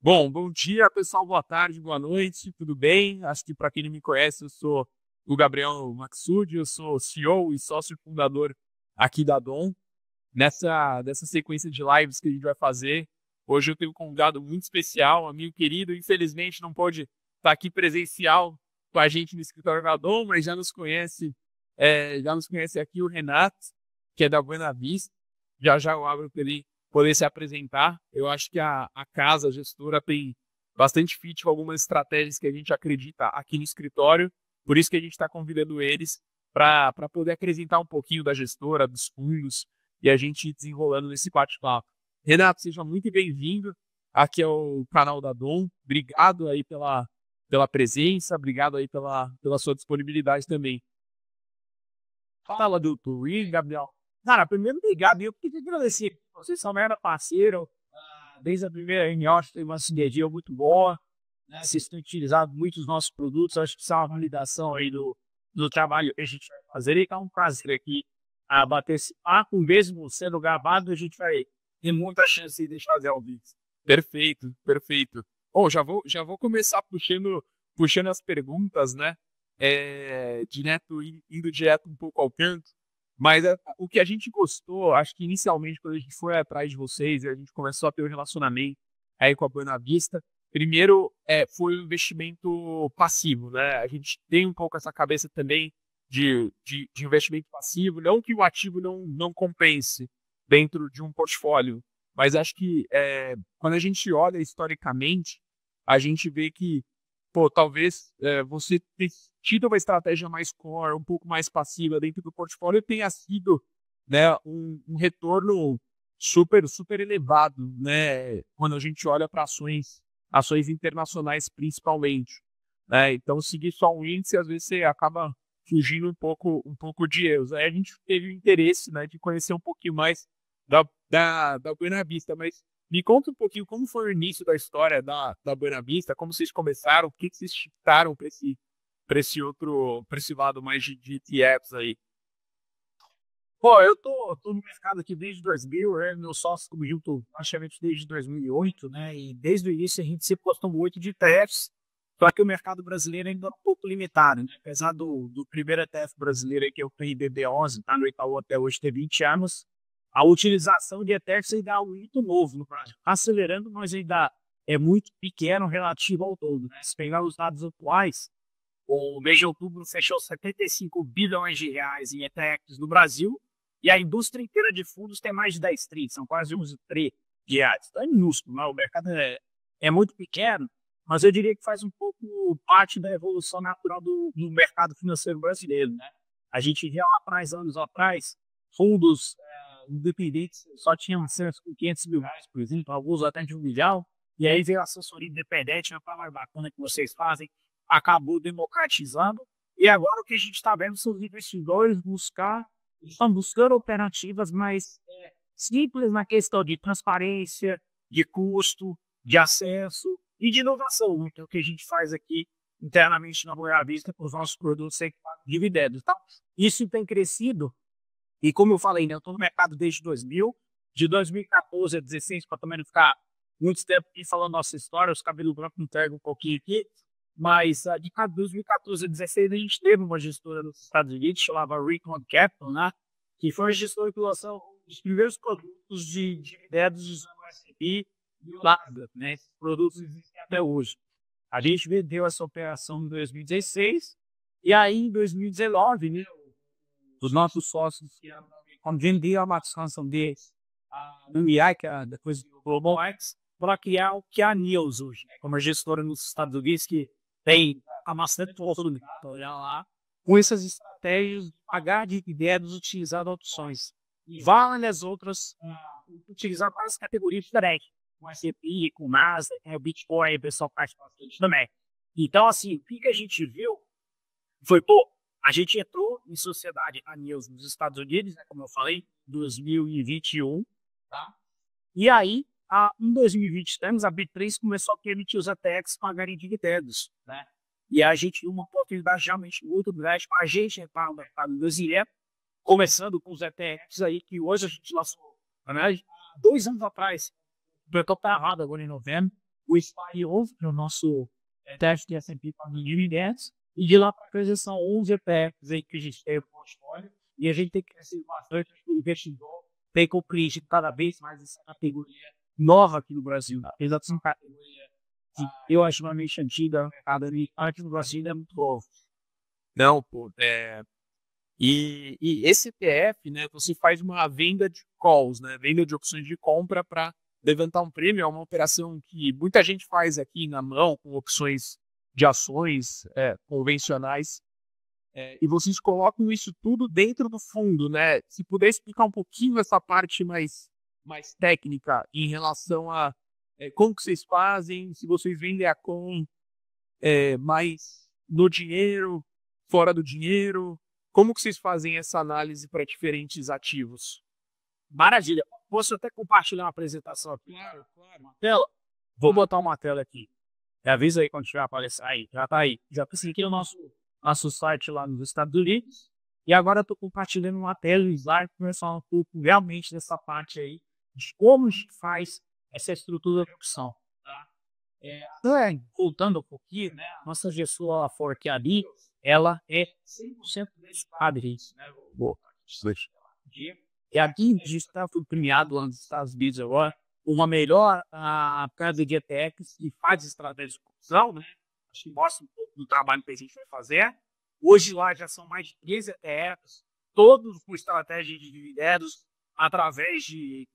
Bom dia, pessoal. Boa tarde, boa noite, tudo bem? Acho que para quem não me conhece, eu sou o Gabriel Maxud, eu sou CEO e sócio fundador aqui da Dom. Nessa sequência de lives que a gente vai fazer, hoje eu tenho um convidado muito especial, um amigo querido. Infelizmente, não pôde estar aqui presencial com a gente no escritório da Dom, mas já nos conhece aqui o Renato, que é da Buena Vista. Já já eu abro para ele poder se apresentar. Eu acho que a casa, a gestora, tem bastante fit com algumas estratégias que a gente acredita aqui no escritório. Por isso que a gente está convidando eles para poder acrescentar um pouquinho da gestora, dos fundos, e a gente ir desenrolando nesse bate-papo. Renato, seja muito bem-vindo. Aqui é o canal da Dom. Obrigado aí pela presença, obrigado aí pela sua disponibilidade também. Fala, doutor. E Gabriel? Cara, primeiro obrigado. Eu queria agradecer. Vocês são mega parceiro. Desde a primeira reunião, acho que teve uma sinergia muito boa. Né? Vocês têm utilizado muito os nossos produtos. Acho que isso é uma validação aí do trabalho que a gente vai fazer. E é um prazer aqui bater esse papo. Mesmo sendo gravado, a gente vai ter muita chance de fazer ao vivo. Perfeito, perfeito. Bom, já vou começar puxando as perguntas, né? Indo direto um pouco ao canto. Mas o que a gente gostou, acho que inicialmente, quando a gente foi atrás de vocês e a gente começou a ter um relacionamento aí com a Buena Vista, primeiro foi o investimento passivo, né? A gente tem um pouco essa cabeça também de investimento passivo, não que o ativo não compense dentro de um portfólio, mas acho que quando a gente olha historicamente, a gente vê que, pô, talvez você ter tido uma estratégia mais core, um pouco mais passiva dentro do portfólio tenha sido, né, um retorno super, super elevado, né, quando a gente olha para ações internacionais principalmente, né? Então, seguir só um índice, às vezes você acaba fugindo um pouco de erros. Aí a gente teve o interesse, né, de conhecer um pouquinho mais da Buena Vista, mas me conta um pouquinho como foi o início da história da Buena Vista, como vocês começaram, o que vocês shiftaram para esse lado mais de ETFs aí. Pô, eu tô no mercado aqui desde 2000, meu sócio comigo, tô praticamente desde 2008, né? E desde o início a gente se postou muito de ETFs, só que o mercado brasileiro ainda é um pouco limitado, né? Apesar do primeiro ETF brasileiro aí, que é o PIBB11, tá no Itaú até hoje, tem 20 anos, a utilização de ETFs ainda é algo muito novo no Brasil. Tá acelerando, mas ainda é muito pequeno relativo ao todo, né? Se pegar os dados atuais, o mês de outubro fechou 75 bilhões de reais em ETFs no Brasil, e a indústria inteira de fundos tem mais de 10 trilhões, são quase 11 trilhões de reais. Então é minúsculo, né? O mercado é muito pequeno, mas eu diria que faz um pouco parte da evolução natural do mercado financeiro brasileiro. Né? A gente via lá atrás, anos atrás, fundos independentes só tinham acesso com 500 mil reais, por exemplo, alguns até de 1 milhão, e aí veio a assessoria independente, uma palavra bacana que vocês fazem, acabou democratizando, e agora o que a gente está vendo são os investidores estão buscando alternativas mais simples na questão de transparência, de custo, de acesso e de inovação, né? Que é o que a gente faz aqui internamente na Boa Vista para os nossos produtos sem dividendos. Então, isso tem crescido, e como eu falei, né, eu estou no mercado desde 2000, de 2014 a 2016, para também não ficar muito tempo aqui falando nossa história, os cabelos brancos me entregam um pouquinho aqui, mas de 2014 a 2016 a gente teve uma gestora nos Estados Unidos, chamava Recon Capital, né? Que foi a gestora que lançou os primeiros produtos de dividendos usando o S&P e o Nasdaq, né? Esses produtos existem até hoje. A gente vendeu essa operação em 2016 e aí em 2019, né, os nossos sócios, quando venderam a maçã deles, a MI, que é depois do Global X, para criar o que é a News hoje, né? Como a gestora nos Estados Unidos que tem a maçã de todo mundo, olhar lá, com essas estratégias de pagar dividendos utilizando opções. E várias outras utilizando várias categorias diferentes, com S&P, com Nasdaq, o Bitcoin, o pessoal faz bastante também. Então, assim, o que a gente viu foi, pô, a gente entrou em sociedade a News nos Estados Unidos, né, como eu falei, 2021, tá? E aí, em 2023, a B3 começou a permitir os ATX pagarem dividendos, né? E a gente viu uma oportunidade realmente muito grande para a gente entrar no mercado brasileiro, começando com os ETFs aí, que hoje a gente lançou, né, 2 anos atrás, eu estou errado agora em novembro, o SPY 11, que é o nosso teste de S&P para dividendos, e de lá para frente já são 11 ETFs aí que a gente tem no portfólio, e a gente tem que crescer bastante, o investidor tem compreendido cada vez mais essa categoria nova aqui no Brasil. Apesar de ser uma categoria que eu acho extremamente antiga, aqui no Brasil ainda é muito novo. Não, pô, e esse ETF, né, você faz uma venda de calls, né, venda de opções de compra para levantar um prêmio, é uma operação que muita gente faz aqui na mão, com opções de ações convencionais, e vocês colocam isso tudo dentro do fundo, né? Se puder explicar um pouquinho essa parte mais técnica em relação a como que vocês fazem, se vocês vendem a com mais no dinheiro, fora do dinheiro, como que vocês fazem essa análise para diferentes ativos? Maravilha. Posso até compartilhar uma apresentação aqui? Claro. Uma tela? Vou botar uma tela aqui. Me avisa aí quando tiver aparecendo. Aí, já tá aí. Já consegui aqui no nosso site lá nos Estados Unidos. E agora eu tô compartilhando uma tela e slide para conversar um pouco realmente dessa parte aí, de como a gente faz essa estrutura de opção. Tá? Voltando um pouquinho, né? A nossa gestora Fork ali, ela é 100% dedicada a isso, né? E aqui a gente está premiado lá nos Estados Unidos agora, uma melhor casa de ETFs que faz estratégia de opção, né? Acho que mostra um pouco do trabalho que a gente vai fazer. Hoje lá já são mais de 13 ETFs, todos com estratégia de dividendos através de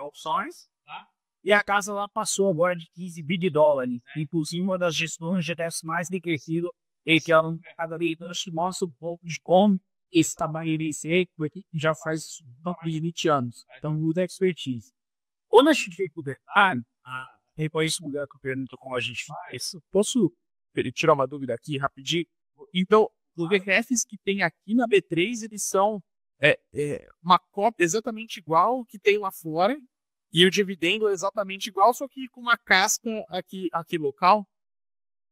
opções, tá? E a casa lá passou agora de 15 bilhões, né? Inclusive uma das gestoras de ETFs mais decrescidas esse ano no mercado americano, que mostra um pouco de como esse trabalho iniciei, porque já faz de 20 anos. Então, muda expertise. Quando a gente vem para o detalhe, depois mudar que eu pergunto como a gente faz, Posso tirar uma dúvida aqui rapidinho? Então, os ETFs que tem aqui na B3, eles são uma cópia exatamente igual que tem lá fora, e o dividendo é exatamente igual, só que com uma casca aqui local?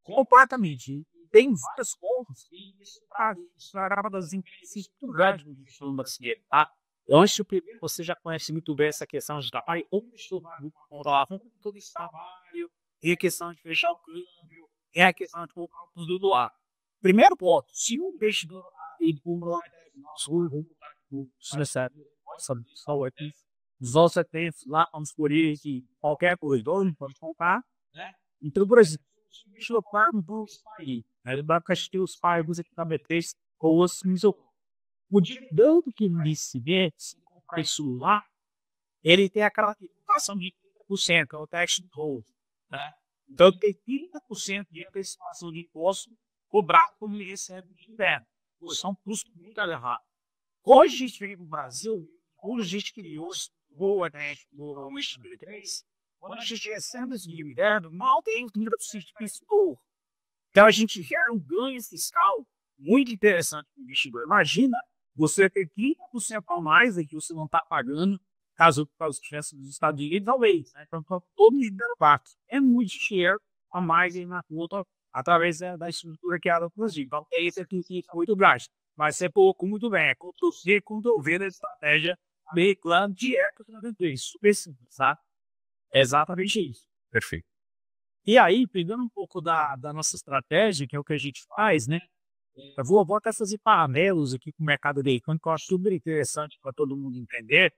Completamente. Tem várias contas e isso acaba das empresas muito grandes no gestão brasileiro, tá? Eu acho que você já conhece muito bem essa questão de trabalho, como estudar todo esse trabalho, e a questão de fechar o câmbio, e a questão de colocar tudo no ar. Primeiro ponto, se um investidor ele compra os nossos ETFs lá, vamos por isso, qualquer corredor pode comprar, né? Então, por exemplo, se o investidor paga do país, ele vai assistir os pagos aqui na B3 com os o dividendo que ele se vê, se comprar isso lá, ele tem aquela tributação de 30%, que é o tax hold, né? Então, tem 30% de antecipação de imposto cobrado quando ele recebe o dividendo. Isso é um custo muito elevado. Hoje, a gente vem para o Brasil, quando a gente criou o B3, quando a gente recebe esse dividendo, mal tem 30% de investidor. Então, a gente gera um ganho fiscal muito interessante para o investidor. Imagina você ter 30% a mais que você não está pagando, caso estivesse nos Estados Unidos, talvez. Né? Então, todo mundo impacto. É muito dinheiro a mais na conta através da estrutura que ela produziu. Então, esse aqui que é muito baixo. Mas você colocou muito bem. É Ctrl-V a estratégia meio claro, direto para isso. Super simples, tá? É exatamente isso. Perfeito. E aí, pegando um pouco da nossa estratégia, que é o que a gente faz, né? Eu vou até fazer paralelos aqui com o mercado americano, que eu acho super interessante para todo mundo entender.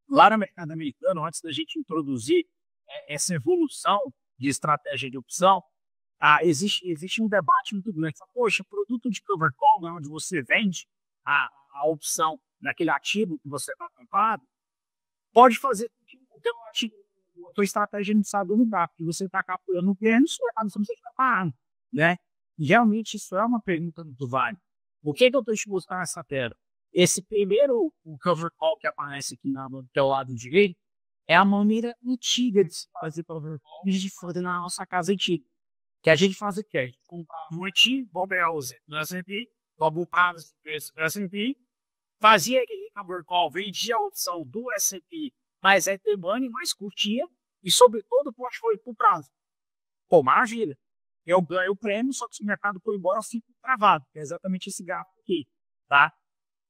Lá no mercado americano, antes da gente introduzir essa evolução de estratégia de opção, existe um debate muito grande. Poxa, produto de cover call, onde você vende a opção naquele ativo que você está comprado, pode fazer a tua estratégia não sabe lugar, porque você está capturando o ganho no seu mercado, você não está pagando, né? Realmente isso é uma pergunta muito válida. O que eu estou te mostrando nessa tela? Esse primeiro o cover call que aparece aqui do teu lado direito é a maneira antiga de se fazer cover call de fazer na nossa casa antiga. Que a gente faz o quê? Comprar um ativo, Bob Elze no S&P, Bob Paz no S&P, fazia aquele cover call, vendia a opção do S&P mais money, mais curtia e sobretudo o portfólio por prazo. Pô, maravilha. Eu ganho o prêmio, só que se o mercado for embora, eu fico travado. Que é exatamente esse gap aqui, tá?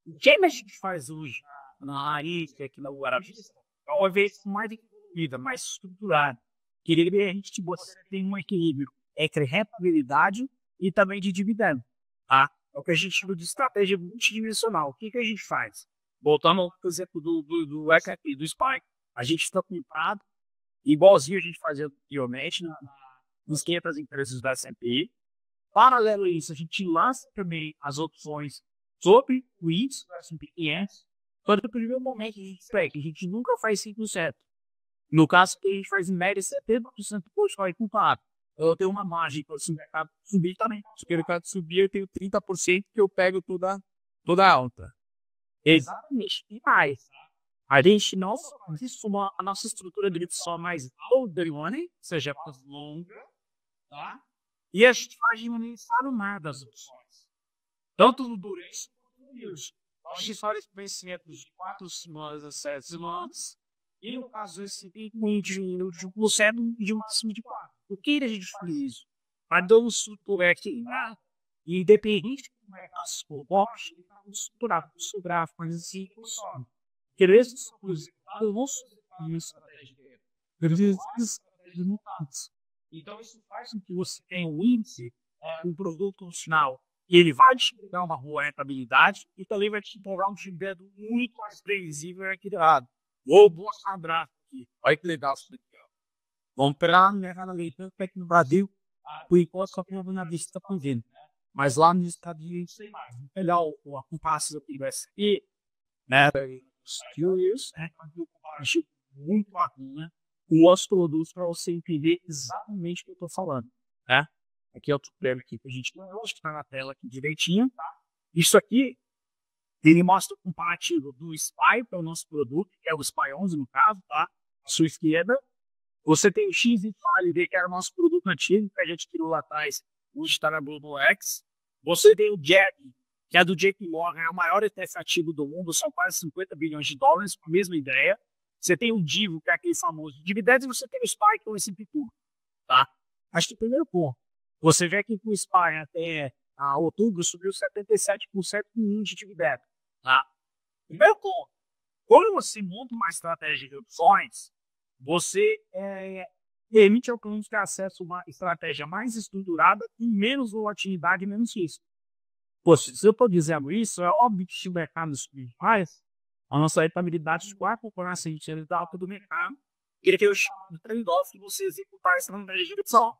O que a gente faz hoje na Arisca, aqui na Guarabira, é uma vez mais desenvolvida, mais estruturada. Equilíbrio, a gente você tem um equilíbrio entre rentabilidade e também de dividendo, tá? É o que a gente chama de estratégia multidimensional. O que a gente faz? Voltando ao exemplo do XRP, do Spike, a gente está comprado, igualzinho a gente fazia anteriormente nos 500 empresas da S&P. Paralelo a isso, a gente lança também as opções sobre o índice do S&P 500. Só que no primeiro momento a gente nunca faz 100%. No caso, a gente faz em média 70% por só, e claro, eu tenho uma margem para o mercado subir também. Se o mercado subir, eu tenho 30% que eu pego toda a alta. Exatamente. E mais, a gente não faz isso, a nossa estrutura de só mais low the money, ou seja, mais longa, tá? E a gente faz diminuição no mar das opções. Tanto no durante quanto no news. A gente faz vencimentos de 4 semanas a 7 semanas. E no caso, esse tem de 1% de máximo de 4. Por que a gente faz isso? Para dar um estrutura aqui, independente do mercado for forte, ele está estruturado, o gráfico, mas assim, funciona. Porque esses são os resultados, não são uma estratégia inteira. Eles estratégias mutantes. Então, isso faz com que você tenha um índice, um produto no final, e ele vai te dar uma boa rentabilidade e também vai te dar um dividendo muito mais previsível e equilibrado. Vou mostrar um gráfico aqui. Olha que legal isso daqui. Vamos pegar no mercado americano, aqui no Brasil, por enquanto só tem na vista está vendo. Mas lá nos Estados Unidos, sei mais. Vamos pegar o compasso aqui do S&P, né? Os Curious, né? Um comparativo muito bacana com os produtos para você entender exatamente o que eu estou falando, né? Aqui é o tutorial aqui que a gente mostra na tela aqui direitinho, tá? Isso aqui, ele mostra o comparativo do SPY para o nosso produto, que é o SPY 11 no caso, tá? À sua esquerda, você tem o XYLD, que era o nosso produto antigo, que a gente tirou lá atrás, hoje está na Global X. Você tem o JET, que é do JP Morgan, é o maior ETF ativo do mundo, são quase 50 bilhões de dólares, com a mesma ideia. Você tem o DIVO, que é aquele famoso dividendos, e você tem o SPY, que é o S&P Puro, tá? Acho que o primeiro ponto, você vê que com o SPY até outubro subiu 77% no de dividendos, tá? Primeiro ponto, quando você monta uma estratégia de opções, você permite ao cliente ter acesso a uma estratégia mais estruturada e menos volatilidade e menos risco. Poxa, se eu estou dizendo isso, é óbvio que se o mercado subir mais, a nossa rentabilidade de qual a concorrência da alta do mercado, ele tem o chamado trade-off de você executar essa estratégia de opção,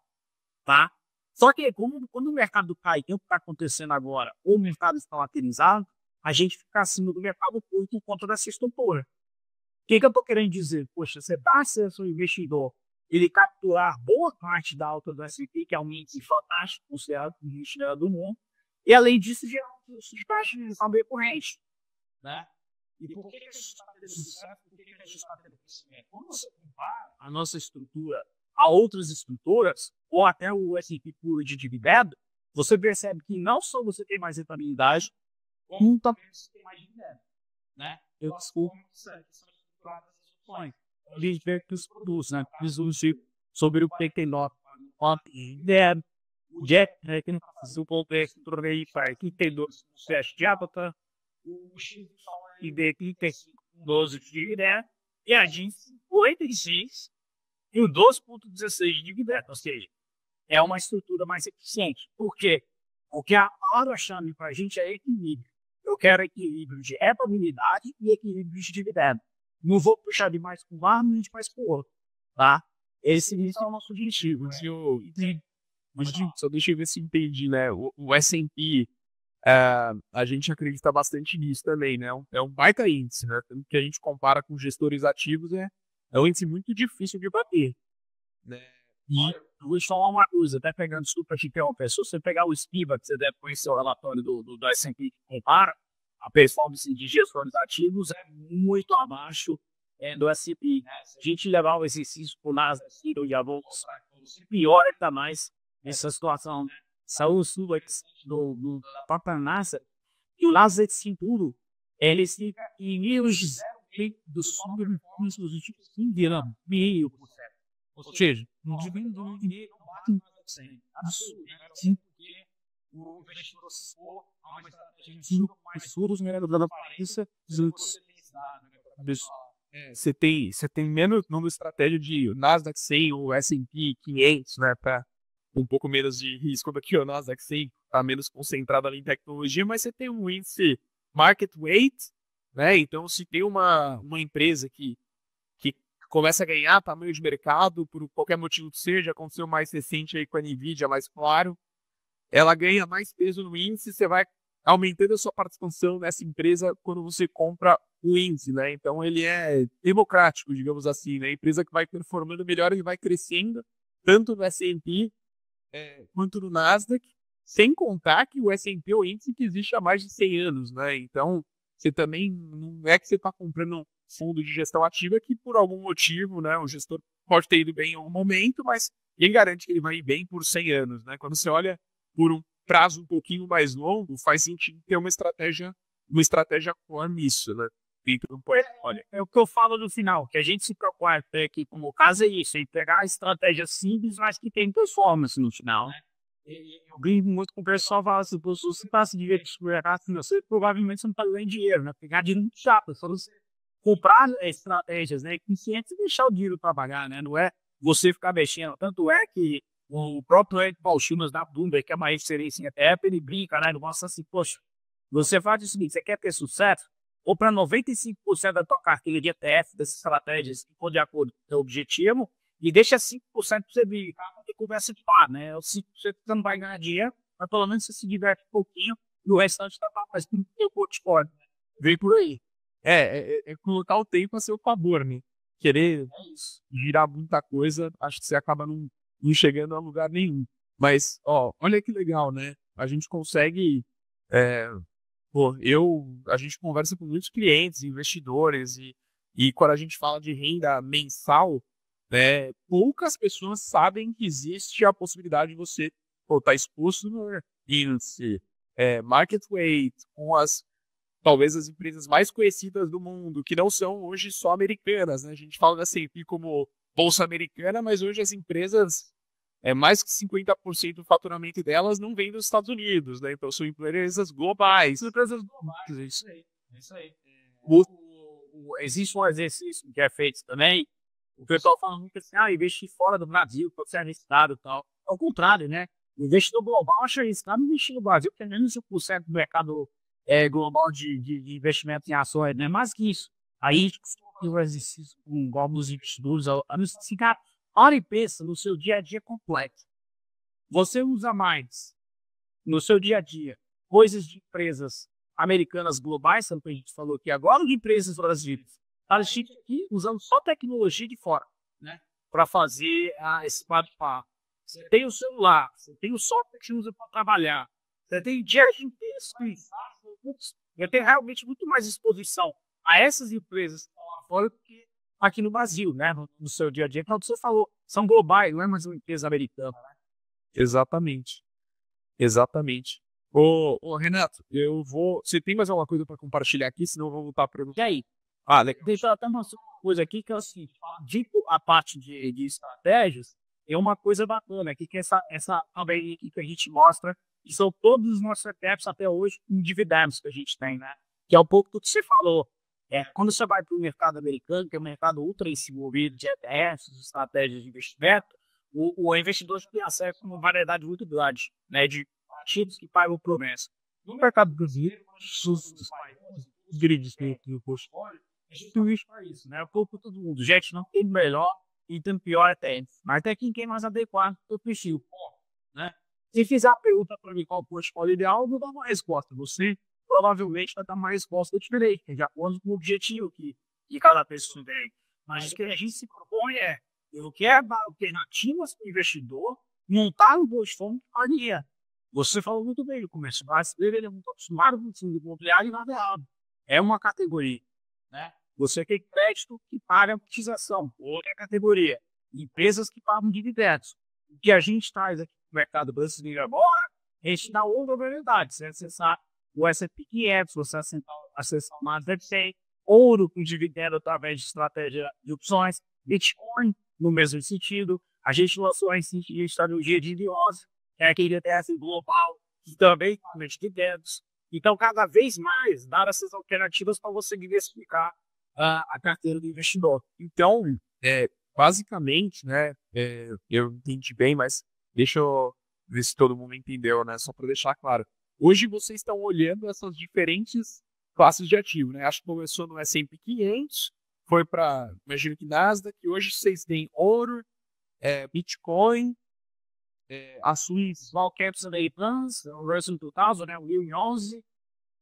tá? Só que quando o mercado cai, que é o que está acontecendo agora, ou o mercado está lateralizado, a gente fica acima do mercado por conta dessa estrutura. O que eu estou querendo dizer? Poxa, você dá acesso ao investidor, ele capturar boa parte da alta do S&P, que é um índice fantástico, considerado o índice do mundo, e além disso, gerar um fluxo de caixa bem corrente, né? E por que a gente está tendo sucesso? Por que a gente está tendo crescimento? Quando você compara a nossa estrutura a outras estruturas, ou até o S&P puro de dividendo, você percebe que não só você tem mais rentabilidade, como também você tem mais dividendo, né? Eu desculpo a gente vê que os produtos, né? Sobre o PT9, o Jack, né? Que não faz o ponto de estrutura aí para 32 7 de Abata, o X e D 35 12 de dividendo, e a DINS 86 e o 12,16 de dividendo, ou seja, é uma estrutura mais eficiente. Por quê? Porque a palavra-chave para a gente é equilíbrio. Eu quero equilíbrio de rentabilidade e equilíbrio de dividendo. Não vou puxar de mais para um lado, nem de mais para o outro, tá? Esse é o nosso objetivo. Mas só deixa eu ver se entendi, né? O S&P, a gente acredita bastante nisso também, né? É um baita índice, né? Tanto que a gente compara com gestores ativos, é um índice muito difícil de bater, né? E vou te falar uma coisa, até pegando desculpa te interromper, se você pegar o SPIVA, que você deve conhecer o relatório do S&P que compara, a performance de gestores ativos é muito abaixo do S&P. Se a gente levar o exercício para o Nasdaq, eu já vou mostrar que pior ainda mais essa situação. Saiu o estudo do próprio Nasdaq, e o Nasdaq Futuro, ele fica em menos de 0,5% do sobe performance dos últimos 15 anos, 0,5%. Ou seja, um dividendo não bate no 100%. Absurdo, né? Sim, porque o investidor se for a uma estratégia de mais juros, né? Da aparência, dos você tem menos numa estratégia de Nasdaq 100 ou S&P 500, né, para um pouco menos de risco do que o Nasdaq 100, tá menos concentrado ali em tecnologia, mas você tem um índice market weight, né, então se tem uma empresa que começa a ganhar tamanho de mercado, por qualquer motivo que seja, aconteceu mais recente aí com a Nvidia, mais claro, ela ganha mais peso no índice, você vai aumentando a sua participação nessa empresa quando você compra o índice, né? Então ele é democrático, digamos assim, né? A empresa que vai performando melhor e vai crescendo, tanto no S&P quanto no Nasdaq, sem contar que o S&P é o índice que existe há mais de 100 anos, né? Então você também, não é que você está comprando um fundo de gestão ativa que por algum motivo, né, o gestor pode ter ido bem em um momento, mas quem garante que ele vai ir bem por 100 anos, né? Quando você olha por um prazo um pouquinho mais longo, faz sentido ter uma estratégia core nisso, né? Então, olha, é o que eu falo no final, que a gente se preocupa aqui, como o caso é isso, é pegar estratégias simples, mas que tem performance no final, né? Eu brinco muito com o pessoal, fala assim, se você passa de ver que você provavelmente não está ganhando dinheiro, né? Pegar dinheiro muito chato, só você comprar estratégias, né? Que antes deixar o dinheiro trabalhar, né? Não é você ficar mexendo. Tanto é que o próprio Ed Paul Schimas da Bloomberg, que é uma referência em ETF, ele brinca, né? Ele mostra assim, poxa, você faz o seguinte, você quer ter sucesso? Ou para 95% da tua carteira de ETF, dessas estratégias, que for de acordo com o teu objetivo, e deixa 5% para você brincar, e conversa de par, né? Os 5% você não vai ganhar dinheiro, mas pelo menos você se diverte um pouquinho, e o restante está mais para o portfólio. Vem por aí. É colocar o tempo a seu favor, né? Querer girar muita coisa, acho que você acaba não chegando a lugar nenhum. Mas, ó, olha que legal, né? A gente consegue. A gente conversa com muitos clientes, investidores, e quando a gente fala de renda mensal, né, poucas pessoas sabem que existe a possibilidade de você estar exposto no índice, market weight, com talvez as empresas mais conhecidas do mundo, que não são hoje só americanas, né? A gente fala da S&P como bolsa americana, mas hoje as empresas, mais que 50% do faturamento delas não vem dos Estados Unidos, né? Então são empresas globais. Empresas globais, é isso aí. É isso aí. Existe um exercício que é feito também, o pessoal fala muito assim, investir fora do Brasil, pode ser arriscado e tal. Ao contrário, né? O investidor global acha arriscado investir no Brasil, porque é menos de 1% do mercado global de investimento em ações, né? Mais que isso. Aí a gente costuma fazer um exercício com alguns investidores, assim, cara, olha e pensa no seu dia a dia completo. Você usa mais no seu dia a dia coisas de empresas americanas globais, como a gente falou aqui agora, ou de empresas brasileiras? A gente aqui usando só tecnologia de fora, né? Para fazer esse papo. Você tem o celular, você tem o software que você usa para trabalhar, você tem dias de eu tenho realmente muito mais exposição a essas empresas que estão lá fora do que aqui no Brasil, né? No seu dia a dia. Como você falou, são globais, não é mais uma empresa americana. Né? Exatamente. Exatamente. Ô, Renato, você tem mais alguma coisa para compartilhar aqui? Senão eu vou voltar para E aí? Legal. Deixa eu até mostrar uma coisa aqui que é assim, dito a parte de estratégias, é uma coisa bacana aqui, que essa também que a gente mostra, que são todos os nossos ETFs até hoje em dividendos que a gente tem, né? Que é um pouco do que você falou. Quando você vai para o mercado americano, que é um mercado ultra desenvolvido de ETFs, estratégias de investimento, o investidor tem acesso a uma variedade muito grande, né? De ativos que pagam promessa. No mercado brasileiro, os grandes do portfólio, a gente usa para isso, né? Um pouco todo mundo. Gente, não tem melhor e tem pior até. Mas tem quem é mais adequado para o perfil, né? Se fizer a pergunta para mim qual o portfólio ideal, eu vou dar uma resposta. Você provavelmente vai dar uma resposta diferente, de acordo com o objetivo que cada pessoa tem. Mas o que a gente se propõe eu quero dar alternativas para o investidor montar um portfólio de faria. Você falou muito bem no começo, mas ele é muito acostumado com o fundo imobiliário e nada errado. É uma categoria, né? Você tem crédito que paga amortização, outra categoria. Empresas que pagam dividendos. O que a gente traz aqui no mercado brasileiro agora, a gente dá outra variedade. Você acessar o S&P 500, você acessar o Nasdaq 100, ouro com dividendo através de estratégia de opções, Bitcoin no mesmo sentido. A gente lançou a estratégia de Iliose, que é aquele ETF global, que também paga dividendos. Então, cada vez mais, dar essas alternativas para você diversificar a carteira do investidor. Então, basicamente, né, eu entendi bem, mas deixa eu ver se todo mundo entendeu, né, só para deixar claro. Hoje vocês estão olhando essas diferentes classes de ativo, né? Acho que começou no S&P 500, foi para, imagino que Nasdaq, e hoje vocês têm ouro, Bitcoin, ações. Small Caps and Plans, o Russell 2000, né, o 1011.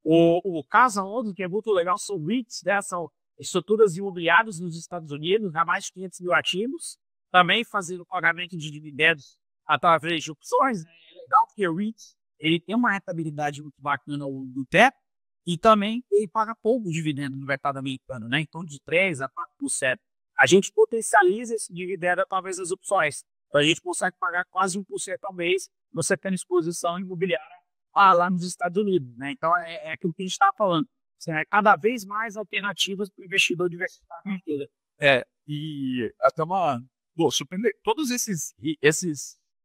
O Casa 11, que é muito legal, são REITs, né, são estruturas imobiliárias nos Estados Unidos, há mais de 500 mil ativos, também fazendo pagamento de dividendos através de opções. Né? É legal porque o REITs ele tem uma rentabilidade muito bacana do teto e também ele paga pouco dividendo no mercado americano, né? Então de 3% a 4%. A gente potencializa esse dividendo através das opções. Então a gente consegue pagar quase 1% ao mês, você tendo exposição imobiliária lá nos Estados Unidos, né? Então é aquilo que a gente está falando. Cada vez mais alternativas para o investidor diversificar a carteira. E até surpreender, todos esses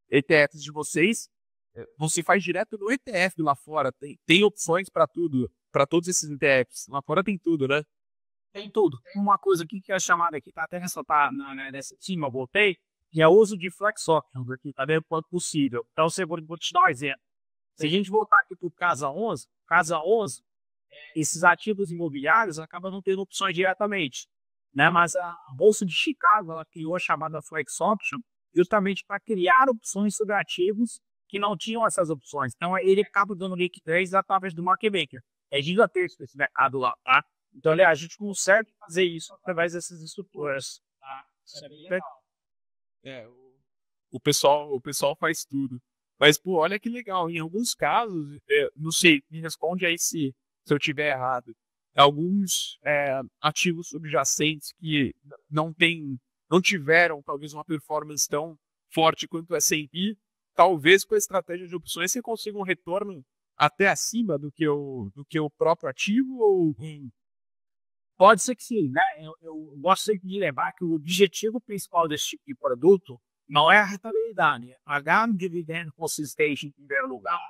ETFs de vocês, você faz direto no ETF lá fora, tem opções para tudo, para todos esses ETFs, lá fora tem tudo, né? Tem tudo. Tem uma coisa aqui que é chamada aqui, tá até ressaltar nessa cima, eu botei, que é o uso de flex options aqui, tá vendo quanto possível. Então, vou te dar um exemplo. Se a gente voltar aqui para o Casa 11, esses ativos imobiliários acabam não tendo opções diretamente, né? Mas a Bolsa de Chicago ela criou a chamada Flex Option justamente para criar opções sobre ativos que não tinham essas opções. Então, ele acaba dando liquidez através do market maker. É gigantesco esse mercado lá, tá? Então, a gente consegue fazer isso através dessas estruturas, tá? Isso é bem legal. O pessoal faz tudo. Mas, pô, olha que legal. Em alguns casos, não sei, me responde aí se eu tiver errado. Alguns ativos subjacentes que não tiveram, talvez, uma performance tão forte quanto o S&P, talvez com a estratégia de opções você consiga um retorno até acima do que o próprio ativo? Ou... Pode ser que sim, né? Eu gosto sempre de lembrar que o objetivo principal desse tipo de produto não é a rentabilidade, é pagar um dividendo consistente em primeiro lugar.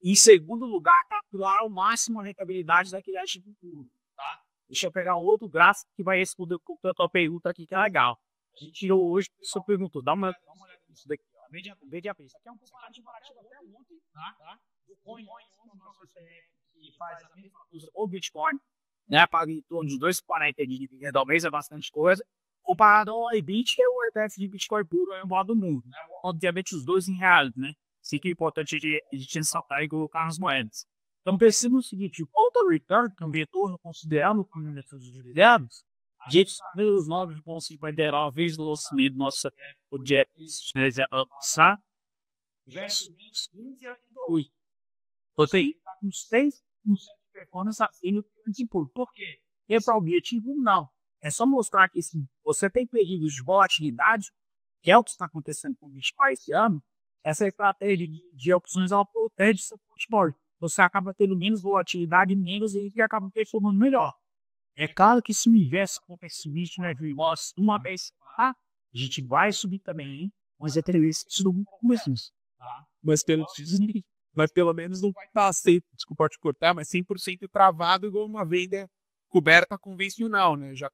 Em segundo lugar, capturar ao máximo a rentabilidade daquele ativo puro. Tá? Deixa eu pegar um outro gráfico que vai responder com a tua pergunta aqui, que é legal. A gente tirou hoje, a pessoa perguntou, dá uma olhada nisso daqui. Isso aqui é um comparativo até ontem, tá? Do Coin, nosso que faz a mesma coisa, o Bitcoin, né? Paga em torno de 2,40 de dividendo ao mês, é bastante coisa. Comparado ao IBIT, que é o ETF de Bitcoin puro, é o maior do mundo. Né? Obviamente, os dois em reais, né? Isso que é importante a gente ressaltar e colocar nas moedas. Então, perceba o seguinte: o total return, que é um retorno considerável com os dividendos, a gente sabe os 9,59 vezes o lançamento do nosso objetivo ano passado, versus 15,88. Você está com 6% de performance acima do que por quê? E para o objetivo, não. É só mostrar que se você tem períodos de volatilidade, que é o que está acontecendo com o Bitcoin esse ano, essa estratégia de opções ela protege seu portfólio. Você acaba tendo menos volatilidade, menos e que acaba performando melhor. É claro que se o universo acontece né, de uma vez, a gente vai subir também, hein? Mas é isso não começa isso. Tá? Mas pelo menos não vai estar aceito, desculpa te cortar, mas 100% travado igual uma venda coberta convencional, né? Já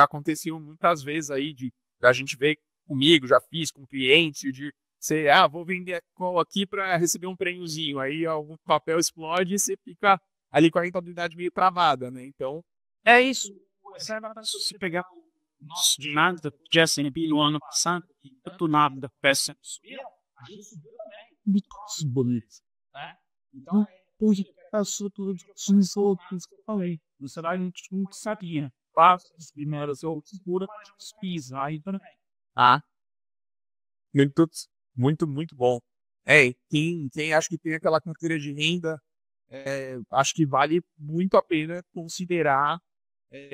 aconteceu muitas vezes aí a gente vê comigo, já fiz com cliente de você, vou vender a call aqui para receber um prêmiozinho, aí algum papel explode e você fica ali com a rentabilidade meio travada, né? Então, é isso. Se você pegar o nosso de nada de S&P no ano passado, tanto nada da peça subiu, a gente subiu também. Muito bonito, né? Então, hoje, passou tudo os outros que eu falei. No cenário, a gente não sabia. Passa as primeiras outras pura, os PIS, aí também. Muito, muito bom. Quem acha que tem aquela carteira de renda, acho que vale muito a pena considerar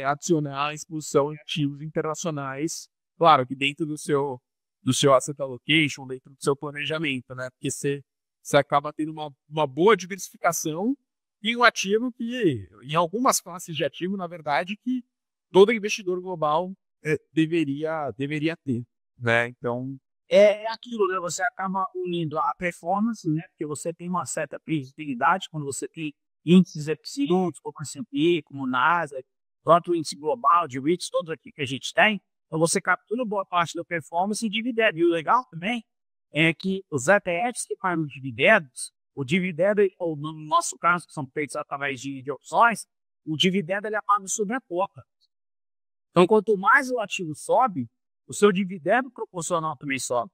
adicionar a exposição em ativos internacionais, claro que dentro do seu asset allocation, dentro do seu planejamento, né? Porque você acaba tendo uma boa diversificação em um ativo que, em algumas classes de ativo, na verdade, que todo investidor global deveria ter, né? Então, é aquilo, né? Você acaba unindo a performance, né? Porque você tem uma certa previsibilidade quando você tem índices absolutos, como o S&P, como o Nasdaq. quanto o índice global de REITs, todos aqui que a gente tem. Então você captura boa parte da performance em dividendo. E o legal também é que os ETFs que pagam dividendos, o dividendo, ou no nosso caso, que são feitos através de opções, o dividendo ele é pago sobre a cota. Então, quanto mais o ativo sobe, o seu dividendo proporcional também sobe.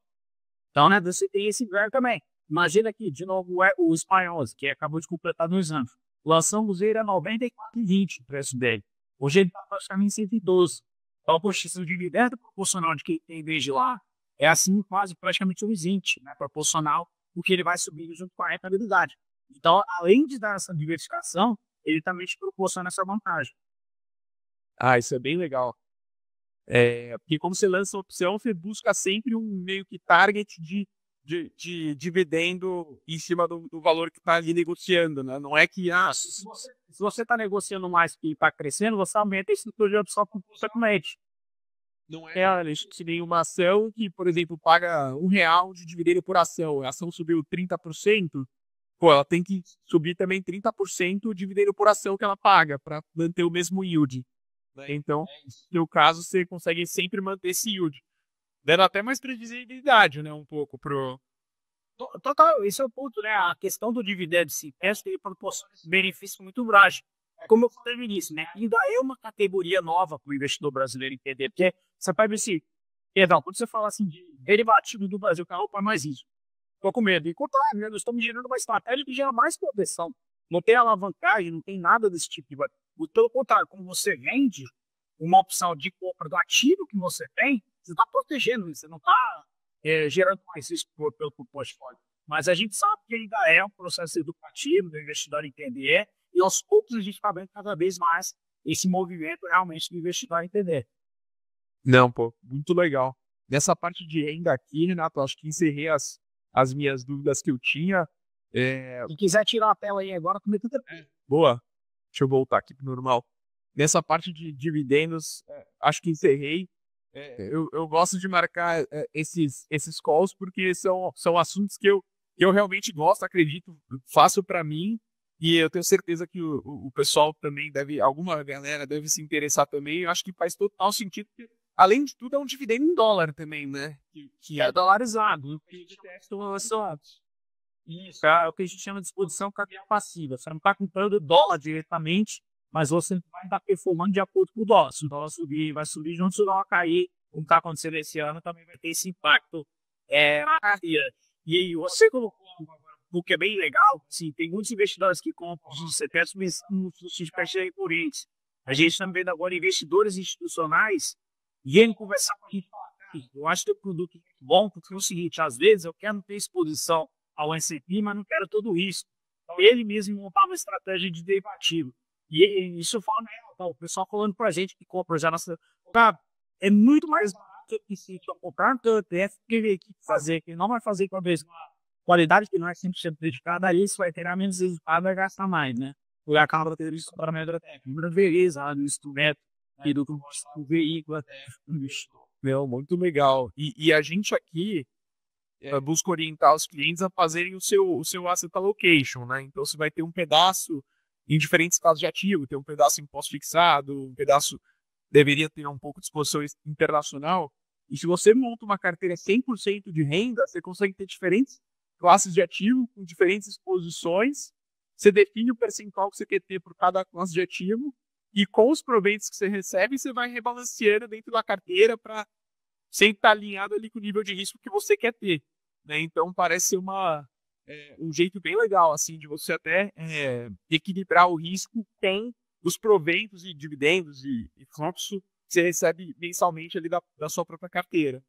Então, né, você tem esse ganho também. Imagina aqui, de novo, o espanhol, que acabou de completar 2 anos. Lançamos ele a 94,20 o preço dele. Hoje ele está praticamente 112. Então, poxa, se o dividendo proporcional de quem tem desde lá é assim quase praticamente um 20, né, proporcional, porque ele vai subir junto com a rentabilidade. Então, além de dar essa diversificação, ele também te proporciona essa vantagem. Ah, isso é bem legal. Porque como você lança a opção, você busca sempre um meio que target de dividendo em cima do valor que está ali negociando, né? Não é que, Se você está negociando mais que está crescendo, você aumenta a estrutura de opção consequentemente. não é que nem uma ação que, por exemplo, paga R$ 1 de dividendo por ação. A ação subiu 30%, pô, ela tem que subir também 30% o dividendo por ação que ela paga para manter o mesmo yield. Né? Então, no seu caso, você consegue sempre manter esse yield. Dando até mais previsibilidade, né, um pouco pro... Total, esse é o ponto, né? A questão do dividendo se ele proporciona benefício muito grande. Como eu falei no início, né? Ainda é uma categoria nova para o investidor brasileiro entender, porque você vai ver assim, perdão, quando você fala assim de derivativo do Brasil, cara, opa, mais isso. Tô com medo. E contrário, né? Nós estamos gerando uma estratégia que gera mais proteção. Não tem alavancagem, não tem nada desse tipo de. Pelo contrário, como você vende uma opção de compra do ativo que você tem, você está protegendo, você não está gerando mais risco pelo portfólio. Mas a gente sabe que ainda é um processo educativo do investidor entender, e aos poucos a gente está vendo cada vez mais esse movimento realmente do investidor entender. Não, pô, muito legal. Nessa parte de renda aqui, Renato, acho que encerrei as minhas dúvidas que eu tinha. Quem quiser tirar a tela aí agora, também tudo Boa, deixa eu voltar aqui para o normal. Nessa parte de dividendos, acho que encerrei. Eu gosto de marcar esses calls porque são assuntos que eu realmente gosto, acredito, faço para mim e eu tenho certeza que o pessoal também alguma galera deve se interessar também. Eu acho que faz total sentido, porque, além de tudo, é um dividendo em dólar também, né? que é dolarizado. Isso, é o que a gente chama de exposição cambial passiva. Você não está comprando dólar diretamente, mas você vai estar performando de acordo com o dólar. Se o dólar subir, vai subir junto, se o dólar cair, como está acontecendo esse ano, também vai ter esse impacto na carteira. E aí, você colocou o que é bem legal, sim, tem muitos investidores que compram os CPFs de carteira corrente. A gente também agora investidores institucionais e ele conversar com a gente. Eu acho que o produto é muito bom, porque é o seguinte, às vezes eu quero ter exposição ao S&P, mas não quero todo isso. Então, ele mesmo montava uma estratégia de derivativo. E isso eu falo, né, então, o pessoal falando pra gente que compra já nossa. Cara, é muito mais barato que se comprar no ETF que fazer, que não vai fazer com a mesma qualidade, que não é 100% dedicada a isso, vai ter menos resultado, vai gastar mais, né? Porque acaba tendo isso para a média técnica. Beleza, do instrumento e do veículo até do investidor. Meu, muito legal. E a gente aqui busca orientar os clientes a fazerem o seu asset allocation, né? Então você vai ter um pedaço em diferentes classes de ativo, tem um pedaço em pós-fixado, um pedaço deveria ter um pouco de exposição internacional. E se você monta uma carteira 100% de renda, você consegue ter diferentes classes de ativo com diferentes exposições. Você define o percentual que você quer ter por cada classe de ativo e com os proventos que você recebe, você vai rebalanceando dentro da carteira para sempre estar alinhado ali com o nível de risco que você quer ter. Né? Então parece ser um jeito bem legal assim de você até equilibrar o risco com os proventos e dividendos e fluxo que você recebe mensalmente ali da sua própria carteira.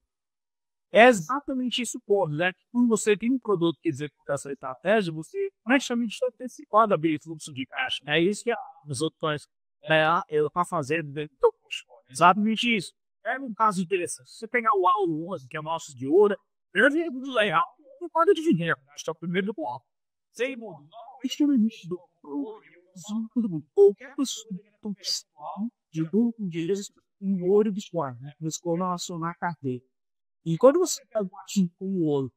É exatamente isso, pô, né? Quando você tem um produto que executa essa estratégia, você praticamente está antecipado a abrir fluxo de caixa. É isso que as outras ela está fazendo dentro do portfólio. Exatamente isso. É um caso interessante. Se você pegar o Aulo 11, que é o nosso de ouro, primeiro é muito legal, não pode de dinheiro, acho que é o primeiro do bloco. Sem mundo, normalmente tem um limite do qualquer pessoa de lucro de um ouro de suor, né? Buscou na carteira. E quando você pega um ativo com o ouro,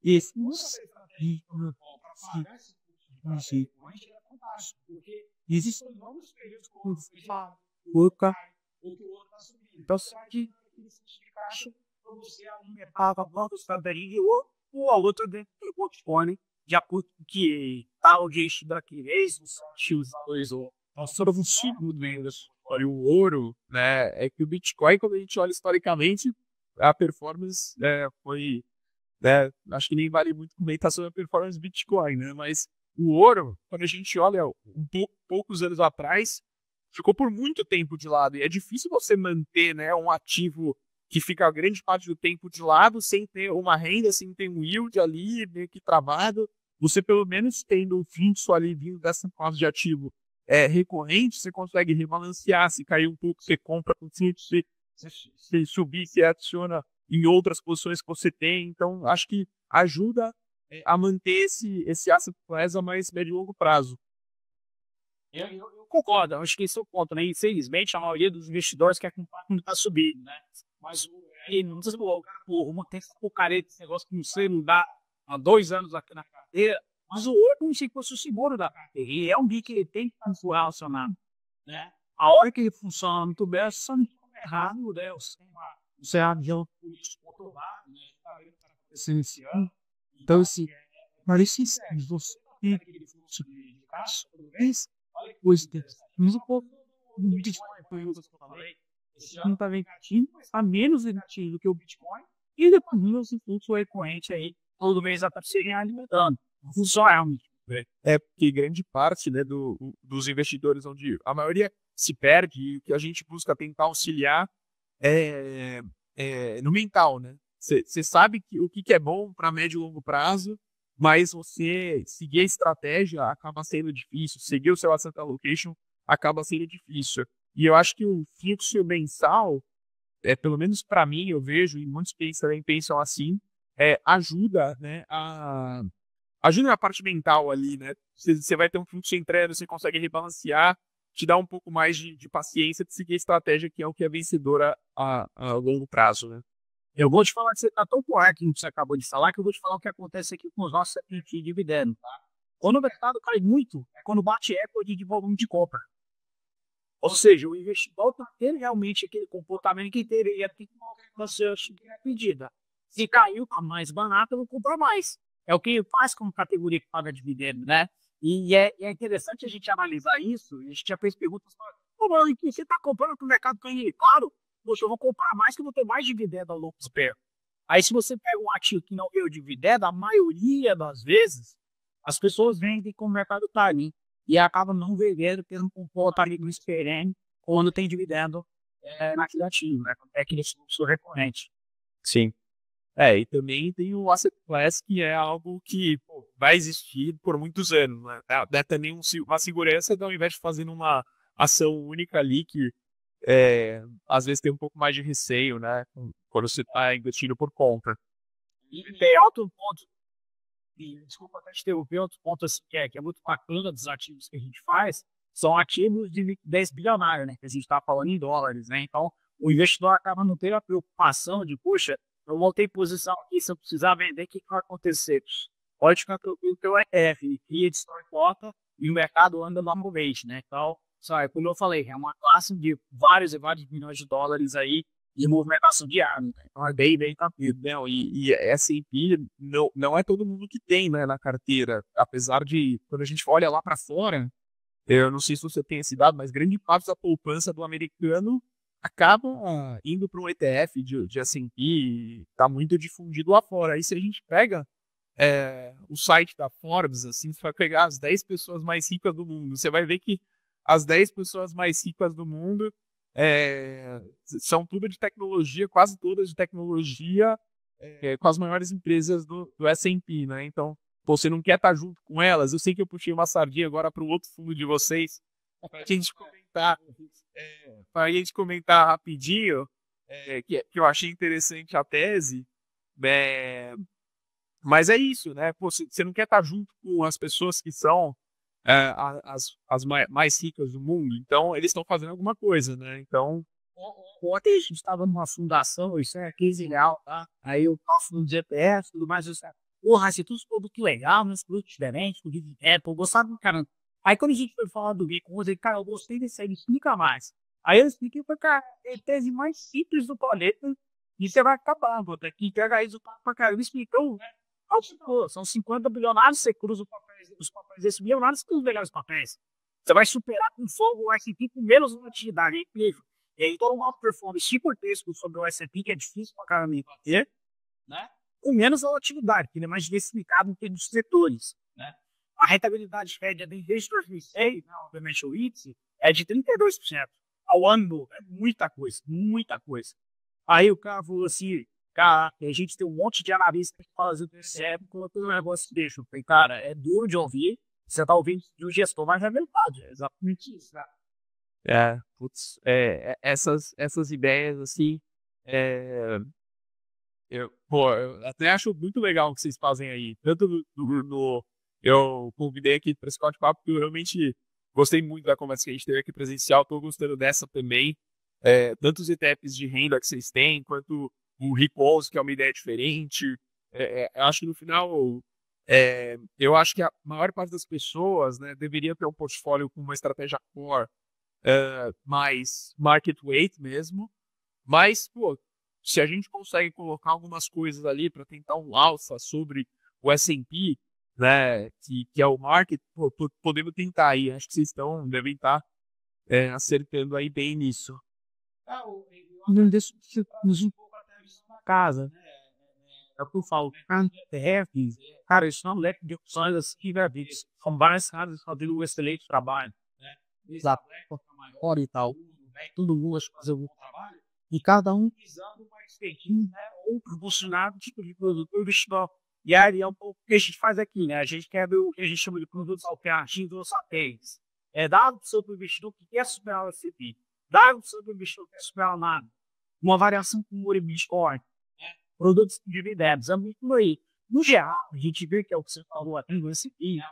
esse você existem vários períodos como você fala, pouca, outro tá subindo. Então, você pode caixa para você aumentar a volta do estadaria ou a outra dentro do portfólio, de acordo com que tal gente daqui vez, os dois ou nós somos um ciclo de vendas. Olha, o ouro, né, é que o Bitcoin, quando a gente olha historicamente, a performance foi, né, acho que nem vale muito comentar sobre a performance do Bitcoin, né, mas o ouro, quando a gente olha poucos anos atrás, ficou por muito tempo de lado, e é difícil você manter, né, um ativo que fica a grande parte do tempo de lado, sem ter uma renda, sem ter um yield ali, meio que travado. Você pelo menos tendo um fluxo ali vindo dessa classe de ativo recorrente, você consegue rebalancear. Se cair um pouco, você compra, se subir, você adiciona em outras posições que você tem. Então, acho que ajuda a manter esse asset class a mais médio e longo prazo. Eu concordo, acho que esse é o ponto, né? Infelizmente, a maioria dos investidores quer comprar quando está subindo, né? Mas não sei se o cara, uma tem essa porcaria desse negócio que não sei, não dá há 2 anos aqui na carteira, mas o outro não sei que fosse o seguro da carteira. E é um BIC que ele tem que funcionar, né? A hora que ele funciona muito bem, se não estiver errado, né? Você é avião político controlado, né? Está esse ano. Então, assim, parece que você tem aquele fluxo de caixa toda vez, depois mas um pouco do Bitcoin, foi o que eu falei. Esse ano está negativo, mas está menos negativo do que o Bitcoin. E depois esse fluxo recorrente aí, todo mês está se alimentando. Funciona realmente. Porque grande parte, né, dos investidores, onde a maioria se perde, e o que a gente busca tentar auxiliar no mental, né? Você sabe o que é bom para médio e longo prazo, mas você seguir a estratégia acaba sendo difícil, seguir o seu asset allocation acaba sendo difícil. E eu acho que o fluxo mensal, pelo menos para mim, eu vejo, e muitos países também pensam assim, ajuda, né, ajuda na parte mental ali, né? Você vai ter um fluxo entrando, você consegue rebalancear, te dá um pouco mais de paciência de seguir a estratégia que é o que é vencedora a longo prazo, né? Eu vou te falar que você está tão correto no que você acabou de falar, que eu vou te falar o que acontece aqui com os nossos CPI de dividendo, tá? Quando o mercado cai muito, é quando bate recorde de volume de compra. Ou seja, o investidor está tendo realmente aquele comportamento que teria que você pedida. Se caiu, está mais barato, eu vou comprar mais. É o que faz como categoria que paga dividendo, né? E é interessante a gente analisar isso. A gente já fez perguntas para você está comprando para o mercado cair? Claro, poxa, eu vou comprar mais que eu vou ter mais dividendo ao longo do tempo. Aí, se você pega um ativo que não deu dividendo, a maioria das vezes, as pessoas vendem com o mercado está ali e acabam não vendendo pelo comportamento diferente quando tem dividendo naquele ativo, né? É aquele fluxo recorrente. Sim. E também tem o asset class, que é algo que vai existir por muitos anos, né? Dá também uma segurança, ao invés de fazer uma ação única ali, que às vezes tem um pouco mais de receio, né? Quando você está investindo por conta. E tem outro ponto, desculpa até te interromper, outro ponto assim, que é muito bacana dos ativos que a gente faz, são ativos de liquidez bilionária, né? Que a gente está falando em dólares, né? Então, o investidor acaba não tendo a preocupação de, puxa, eu montei posição aqui, se eu precisar vender, o que vai acontecer? Pode ficar tranquilo que o ETF cria de cota e o mercado anda normalmente, né? Então, sabe, como eu falei, é uma classe de vários e vários milhões de dólares aí de movimentação diária. Né? Então, é bem tranquilo. Não, e S&P não é todo mundo que tem, né, na carteira. Apesar de, quando a gente olha lá para fora, eu não sei se você tem esse dado, mas grande parte da poupança do americano acaba indo para um ETF de S&P, está muito difundido lá fora. Aí se a gente pega o site da Forbes, assim, você vai pegar as 10 pessoas mais ricas do mundo, você vai ver que as 10 pessoas mais ricas do mundo são tudo de tecnologia, quase todas de tecnologia, com as maiores empresas do S&P, né? Então, você não quer estar junto com elas. Eu sei que eu puxei uma sardinha agora para o outro fundo de vocês, para a gente comentar rapidinho, que eu achei interessante a tese, mas é isso, né? Pô, você não quer estar junto com as pessoas que são as mais ricas do mundo, então eles estão fazendo alguma coisa, né? Então, ontem a gente estava numa fundação, isso é 15 reais, tá? Aí eu passo no GPS, tudo mais, isso porra, esse tudo produto legal, uns produtos diferentes, tudo de Apple, eu gostava do caramba. Aí quando a gente foi falar do Bitcoin, eu falei, cara, eu gostei desse aí, explica mais. Aí eu expliquei pra cara, é a tese mais simples do planeta e você vai acabar, vou ter que entregar resultado pra cara. Ele explicou, né? Pô, são 50 bilionários, você cruza os papéis desses bilionários, você melhores os papéis. Você vai superar com fogo o S&P com menos volatilidade, é incrível. E aí todo mundo performance gigantesco sobre o S&P, que é difícil pra caramba ter, né? Com menos volatilidade, que ele é mais diversificado em termos de setores, né? A rentabilidade média desde 2006, né, obviamente o índice, é de 32%. Ao ano é muita coisa, muita coisa. Aí o cara falou assim, cara, a gente tem um monte de analistas que fazem esse época, um negócio deixa. Eu falei, cara, é duro de ouvir, você tá ouvindo de um gestor, mas é verdade, é exatamente isso, cara. Putz, essas ideias, assim, eu até acho muito legal o que vocês fazem aí. Tanto eu convidei aqui para esse bate-papo, porque eu realmente gostei muito da conversa que a gente teve aqui presencial, tô gostando dessa também. Tanto os ETFs de renda que vocês têm, quanto o Repose, que é uma ideia diferente. Eu acho que no final, eu acho que a maior parte das pessoas, né, deveria ter um portfólio com uma estratégia core, mais market weight mesmo. Mas, pô, se a gente consegue colocar algumas coisas ali para tentar um alfa sobre o S&P, né, que é o market, pô, podemos tentar aí. Acho que vocês devem estar acertando aí bem nisso. Não deixa nos um pouco até a visão da casa, né? É o que eu falo, TF, cara, isso não é um leque de opções assim, velho. São várias casas fazendo um excelente trabalho, né? Exato, maior e tal. Todo mundo acha que fazer um bom trabalho. E cada um visando uma expertise, né? Ou proporcionado tipo de produto investidor. E aí é um pouco o que a gente faz aqui, né? A gente quer ver o que a gente chama de produtos alternativos ou satélites. É dado para o seu investidor que quer superar o S&P. Dado para o seu investidor que quer superar nada. Uma variação com o Bitcoin. Produtos de dividendos. É muito aí. No geral, a gente vê que é o que você falou aqui no S&P, né?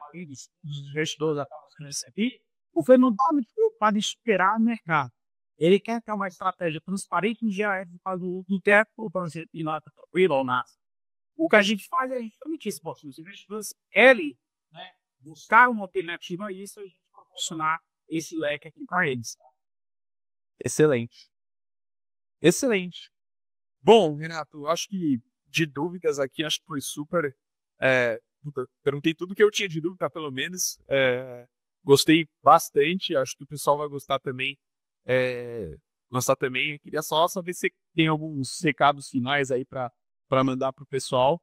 Os investidores acabam no S&P. O fenômeno está muito preocupado em superar o mercado. Ele quer ter uma estratégia transparente em GAF do tempo para você ir lá tranquilo ou nada. O que a gente faz é justamente isso. Os investidores querem, né, buscar uma alternativa a isso e a gente proporcionar esse leque aqui para eles. Excelente. Excelente. Bom, Renato, acho que de dúvidas aqui, acho que foi super. Perguntei tudo que eu tinha de dúvida, pelo menos. Gostei bastante, acho que o pessoal vai gostar também. Eu queria só saber se tem alguns recados finais aí para mandar para o pessoal.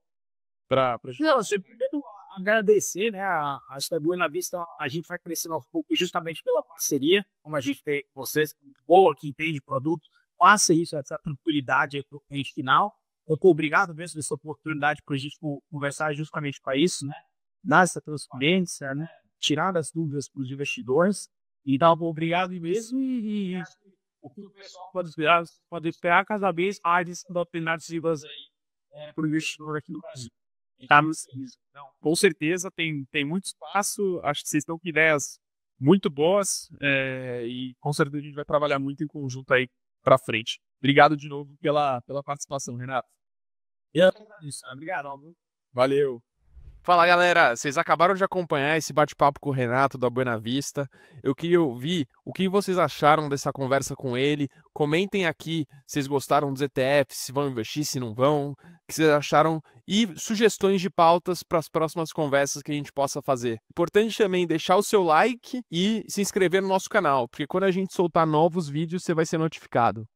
Não, eu primeiro agradecer, né? A Buena Vista, a gente vai crescendo aos poucos justamente pela parceria, como a gente tem com vocês, boa que entende produto, faça isso, essa tranquilidade para o cliente final. Muito obrigado mesmo essa oportunidade para a gente conversar justamente para isso, né? Dar essa transparência, né? Tirar as dúvidas para os investidores. Então, obrigado mesmo e o que o pessoal pode esperar cada vez mais alternativas aí para o investidor aqui no Brasil. Não, com certeza tem muito espaço. Acho que vocês estão com ideias muito boas e com certeza a gente vai trabalhar muito em conjunto aí para frente. Obrigado de novo pela participação, Renato. Obrigado. Valeu. Fala, galera, vocês acabaram de acompanhar esse bate-papo com o Renato da Buena Vista. Eu queria ouvir o que vocês acharam dessa conversa com ele. Comentem aqui se vocês gostaram dos ETFs, se vão investir, se não vão, o que vocês acharam e sugestões de pautas para as próximas conversas que a gente possa fazer. Importante também deixar o seu like e se inscrever no nosso canal, porque quando a gente soltar novos vídeos, você vai ser notificado.